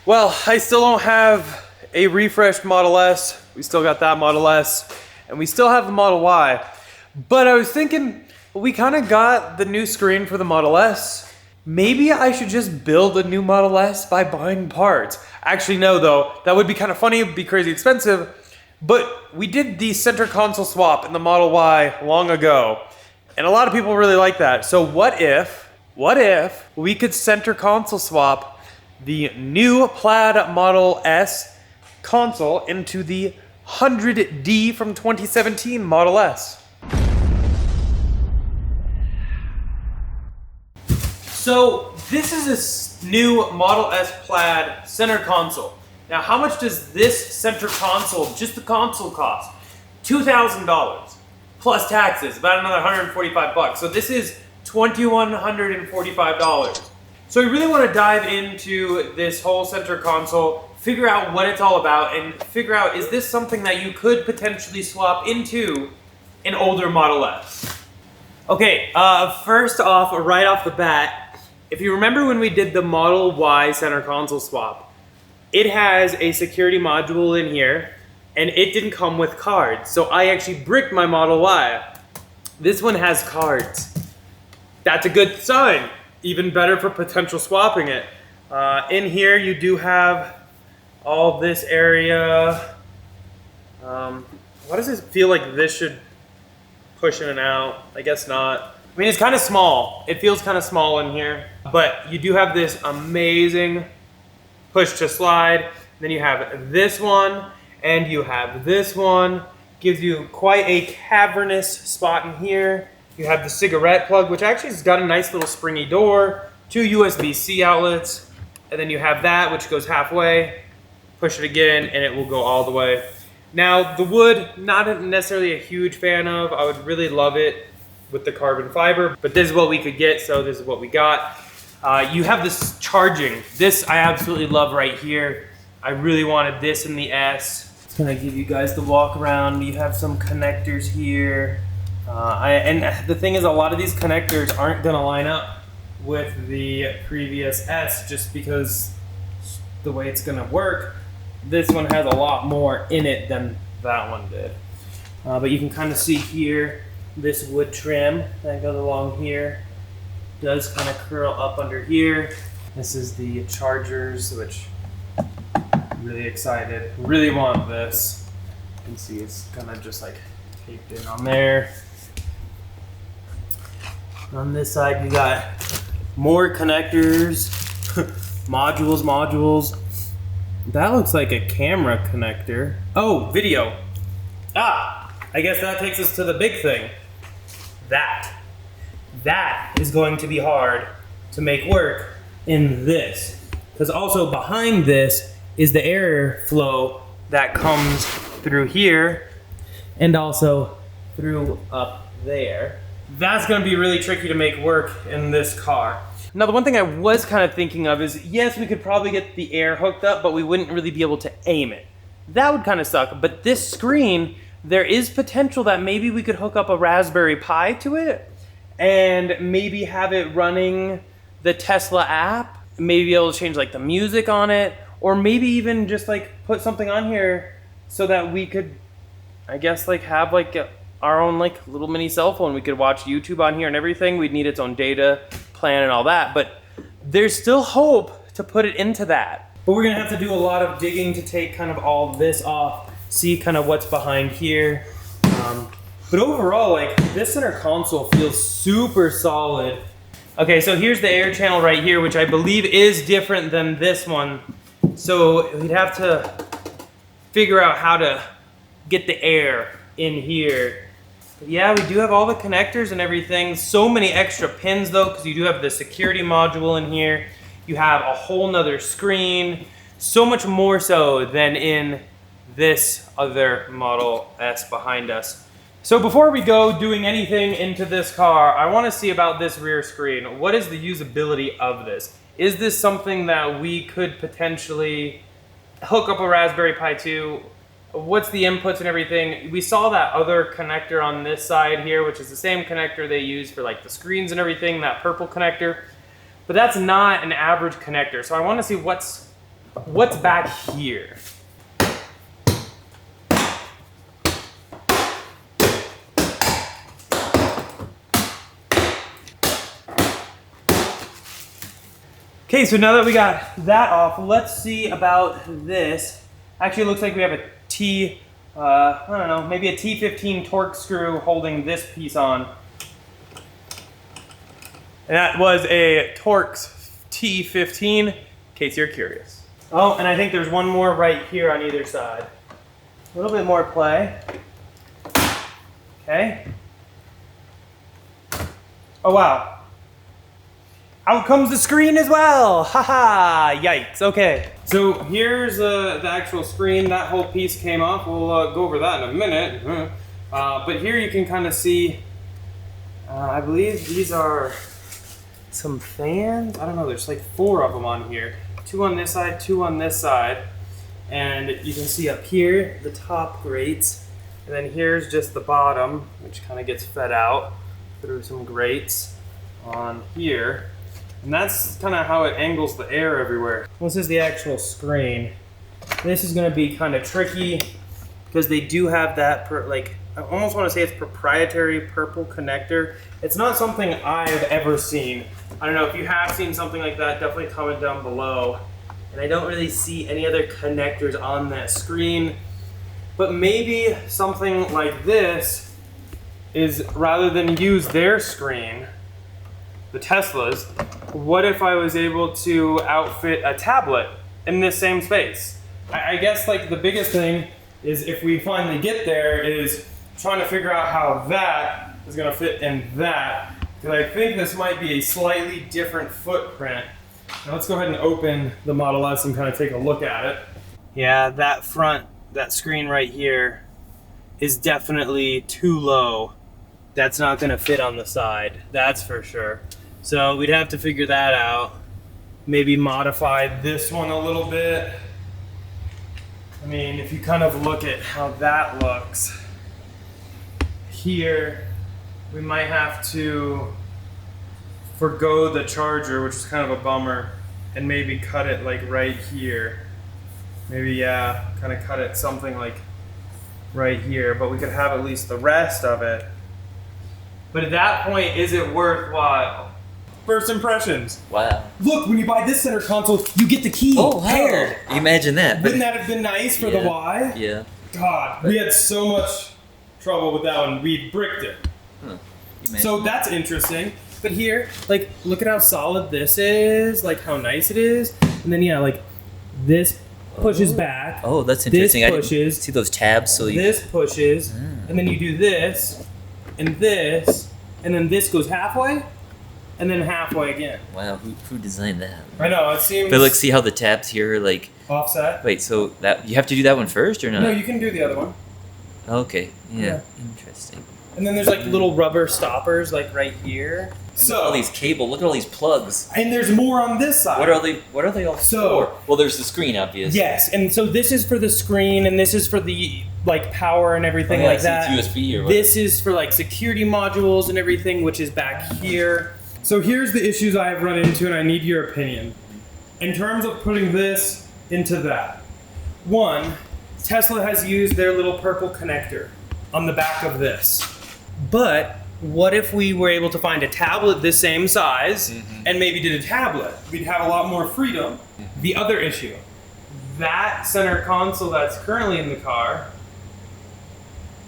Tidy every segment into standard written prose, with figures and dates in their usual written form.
Well, I still don't have a refreshed Model S. We still got that Model S, and we still have the Model Y. But I was thinking, we kind of got the new screen for the Model S. Maybe I should just build a new Model S by buying parts. Actually, no, though. That would be kind of funny. It would be crazy expensive. But we did the center console swap in the Model Y long ago, and a lot of people really like that. So what if we could center console swap the new Plaid Model S console into the 100D from 2017 Model S? So this is a new Model S Plaid center console. Now, how much does this center console, just the console, cost? $2,000 plus taxes, about another 145 bucks. So this is $2,145. So we really want to dive into this whole center console, figure out what it's all about, and figure out, is this something that you could potentially swap into an older Model S? Okay, first off, right off the bat, if you remember when we did the Model Y center console swap, it has a security module in here, and it didn't come with cards. So I actually bricked my Model Y. This one has cards. That's a good sign. Even better for potential swapping it. In here you do have all this area. Why does it feel like this should push in and out? I guess not. I mean, it's kind of small. It feels kind of small in here. But you do have this amazing push to slide. Then you have this one, and you have this one. Gives you quite a cavernous spot in here. You have the cigarette plug, which actually has got a nice little springy door, 2 USB-C outlets, and then you have that, which goes halfway. Push it again, and it will go all the way. Now, the wood, not necessarily a huge fan of. I would really love it with the carbon fiber, but this is what we could get, so this is what we got. You have this charging. This I absolutely love right here. I really wanted this in the S. It's gonna give you guys the walk around. You have some connectors here. And the thing is, a lot of these connectors aren't going to line up with the previous S just because the way it's going to work. This one has a lot more in it than that one did. But you can kind of see here, this wood trim that goes along here does kind of curl up under here. This is the chargers, which I'm really excited. Really want this. You can see it's kind of just like taped in on there. On this side, you got more connectors, modules. That looks like a camera connector. Oh, video. I guess that takes us to the big thing. That is going to be hard to make work in this. Because also behind this is the air flow that comes through here and also through up there. That's going to be really tricky to make work in this car. Now, the one thing I was kind of thinking of is, yes, we could probably get the air hooked up, but we wouldn't really be able to aim it. That would kind of suck. But this screen, there is potential that maybe we could hook up a Raspberry Pi to it and maybe have it running the Tesla app, maybe be able to change like the music on it, or maybe even just like put something on here so that we could, I guess, like have like our own like little mini cell phone. We could watch YouTube on here and everything. We'd need its own data plan and all that, but there's still hope to put it into that. But we're gonna have to do a lot of digging to take kind of all this off, see kind of what's behind here. But overall, like, this center console feels super solid. Okay, so here's the air channel right here, which I believe is different than this one. So we'd have to figure out how to get the air in here. But yeah, we do have all the connectors and everything. So many extra pins though, because you do have the security module in here. You have a whole nother screen. So much more so than in this other Model S behind us. So before we go doing anything into this car, I want to see about this rear screen. What is the usability of this? Is this something that we could potentially hook up a Raspberry Pi to? What's the inputs and everything? We saw that other connector on this side here, which is the same connector they use for like the screens and everything, that purple connector. But that's not an average connector. So I want to see what's what's back here? Okay, so now that we got that off, let's see about this. Actually, it looks like we have a T, I don't know, maybe a T15 torque screw holding this piece on. And that was a Torx T15, in case you're curious. Oh, and I think there's one more right here on either side. A little bit more play. Okay. Oh, wow. Out comes the screen as well! Haha! Yikes, okay. So here's the actual screen. That whole piece came off. We'll go over that in a minute. But here you can kind of see, I believe these are some fans. I don't know, there's like 4 of them on here. 2 on this side, 2 on this side. And you can see up here, the top grates. And then here's just the bottom, which kind of gets fed out through some grates on here. And that's kind of how it angles the air everywhere. This is the actual screen. This is going to be kind of tricky because they do have that, I almost want to say it's proprietary purple connector. It's not something I've ever seen. I don't know if you have seen something like that, definitely comment down below. And I don't really see any other connectors on that screen. But maybe something like this is, rather than use their screen, the Teslas, what if I was able to outfit a tablet in this same space? I guess like the biggest thing is, if we finally get there, is trying to figure out how that is gonna fit in that. Because I think this might be a slightly different footprint. Now let's go ahead and open the Model S and kind of take a look at it. Yeah, that front, that screen right here is definitely too low. That's not gonna fit on the side, that's for sure. So we'd have to figure that out. Maybe modify this one a little bit. I mean, if you kind of look at how that looks here, we might have to forgo the charger, which is kind of a bummer, and maybe cut it like right here. Maybe, yeah, kind of cut it something like right here, but we could have at least the rest of it. But at that point, is it worthwhile? First impressions. Wow. Look, when you buy this center console, you get the key paired. Imagine that. Wouldn't that have been nice for the Y? Yeah. God, we had so much trouble with that one. We bricked it. Huh. So that's interesting. But here, like, look at how solid this is, like how nice it is. And then, yeah, like, this pushes back. Oh, that's interesting. This pushes. I see those tabs. So this pushes. And then you do this, and then this goes halfway. And then halfway again. Wow, who designed that? I know, it seems... But look, see how the tabs here are like... Offset? Wait, so that you have to do that one first or not? No, you can do the other one. Okay, yeah. Interesting. And then there's like little rubber stoppers like right here. So all these cables, look at all these plugs. And there's more on this side. What are they all for? Well, there's the screen, obviously. Yes, and so this is for the screen, and this is for the like power and everything like that. It's USB or whatever. This is for like security modules and everything, which is back here. So here's the issues I've run into, and I need your opinion. In terms of putting this into that. One, Tesla has used their little purple connector on the back of this. But what if we were able to find a tablet this same size and maybe did a tablet? We'd have a lot more freedom. The other issue, that center console that's currently in the car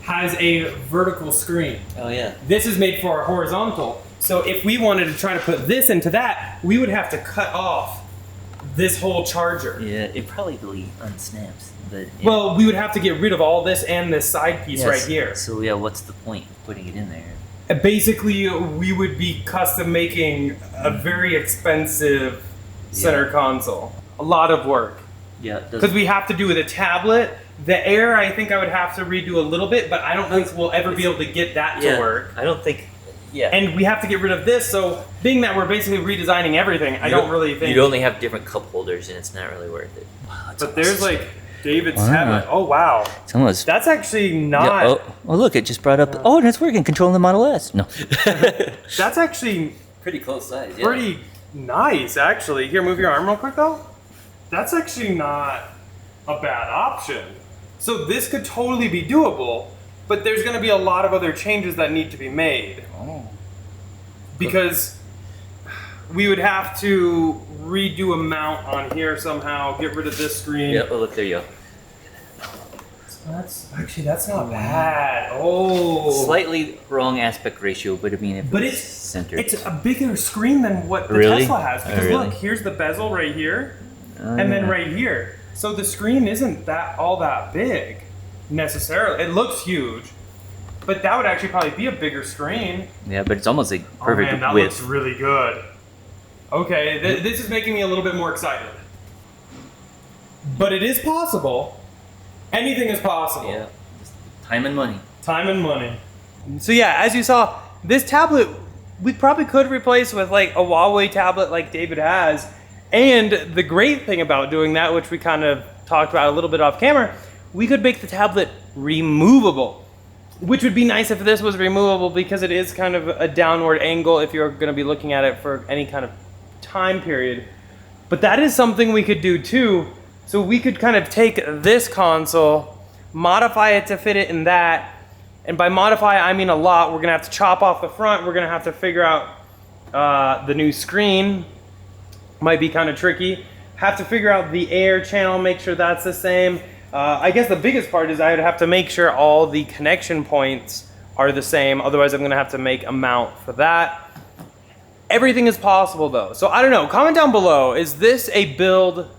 has a vertical screen. Oh yeah. This is made for a horizontal. So if we wanted to try to put this into that, we would have to cut off this whole charger. Yeah, it probably unsnaps. But yeah. Well, we would have to get rid of all this and this side piece right here. So yeah, what's the point of putting it in there? Basically, we would be custom making a very expensive center console. A lot of work. Yeah. Because we have to do with a tablet. The Air, I think I would have to redo a little bit, but I don't think we'll ever be able to get that to work. I don't think. Yeah. And we have to get rid of this, so being that we're basically redesigning everything, I don't really think... You'd only have different cup holders, and it's not really worth it. Wow, but there's like David's tablet. Oh, wow. It's almost... That's actually not... Yeah, oh, look, it just brought up... Oh, and it's working, controlling the Model S. No. That's actually... Pretty close size, yeah. Pretty nice, actually. Here, move your arm real quick, though. That's actually not a bad option. So this could totally be doable, but there's gonna be a lot of other changes that need to be made. Oh. Because we would have to redo a mount on here somehow, get rid of this screen. Yeah, oh, look, there you go. That's not bad. Oh. Slightly wrong aspect ratio, but I mean, if But it's it's centered. It's a bigger screen than what the Really? Tesla has. Because really? look, here's the bezel right here, and then right here. So the screen isn't all that big necessarily. It looks huge, but that would actually probably be a bigger screen. Yeah, but it's almost like perfect Oh man, that width. looks really good. Okay, this is making me a little bit more excited. But it is possible. Anything is possible. Yeah, just time and money. Time and money. So yeah, as you saw, this tablet we probably could replace with like a Huawei tablet like David has. And the great thing about doing that, which we kind of talked about a little bit off camera, we could make the tablet removable. Which would be nice if this was removable because it is kind of a downward angle if you're going to be looking at it for any kind of time period. But that is something we could do too. So we could kind of take this console, modify it to fit it in that, and by modify I mean a lot. We're gonna have to chop off the front, we're gonna have to figure out the new screen, might be kind of tricky. Have to figure out the air channel, make sure that's the same. I guess the biggest part is I would have to make sure all the connection points are the same, otherwise I'm gonna have to make a mount for that. Everything is possible though, so I don't know, comment down below, is this a build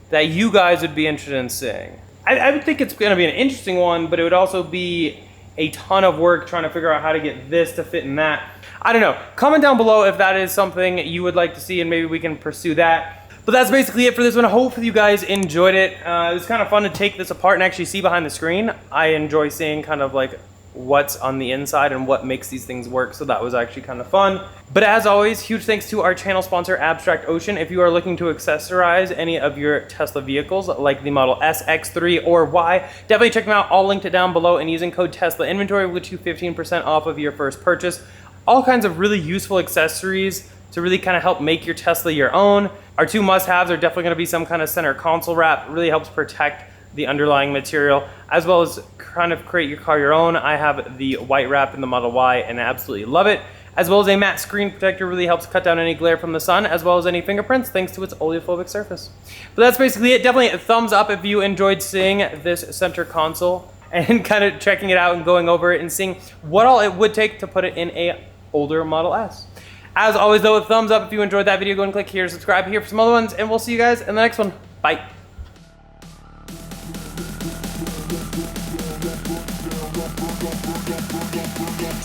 that you guys would be interested in seeing? I would think it's gonna be an interesting one, but it would also be a ton of work trying to figure out how to get this to fit in that. I don't know, comment down below if that is something you would like to see and maybe we can pursue that. But that's basically it for this one. Hopefully you guys enjoyed it. It was kind of fun to take this apart and actually see behind the screen. I enjoy seeing kind of like what's on the inside and what makes these things work, so that was actually kind of fun. But as always, huge thanks to our channel sponsor Abstract Ocean. If you are looking to accessorize any of your Tesla vehicles like the Model S, X3, or Y, definitely check them out. I'll link it down below, and using code Tesla Inventory will get you 15% off of your first purchase. All kinds of really useful accessories to really kind of help make your Tesla your own. Our two must-haves are definitely going to be some kind of center console wrap. It really helps protect the underlying material, as well as kind of create your car your own. I have the white wrap in the Model Y and I absolutely love it. As well as a matte screen protector, really helps cut down any glare from the sun, as well as any fingerprints, thanks to its oleophobic surface. But that's basically it. Definitely a thumbs up if you enjoyed seeing this center console and kind of checking it out and going over it and seeing what all it would take to put it in a older Model S. As always though, a thumbs up if you enjoyed that video. Go and click here to subscribe here for some other ones, and we'll see you guys in the next one. Bye.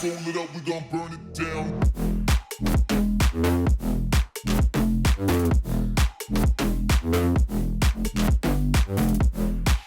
Hold it up, we gon' burn it down.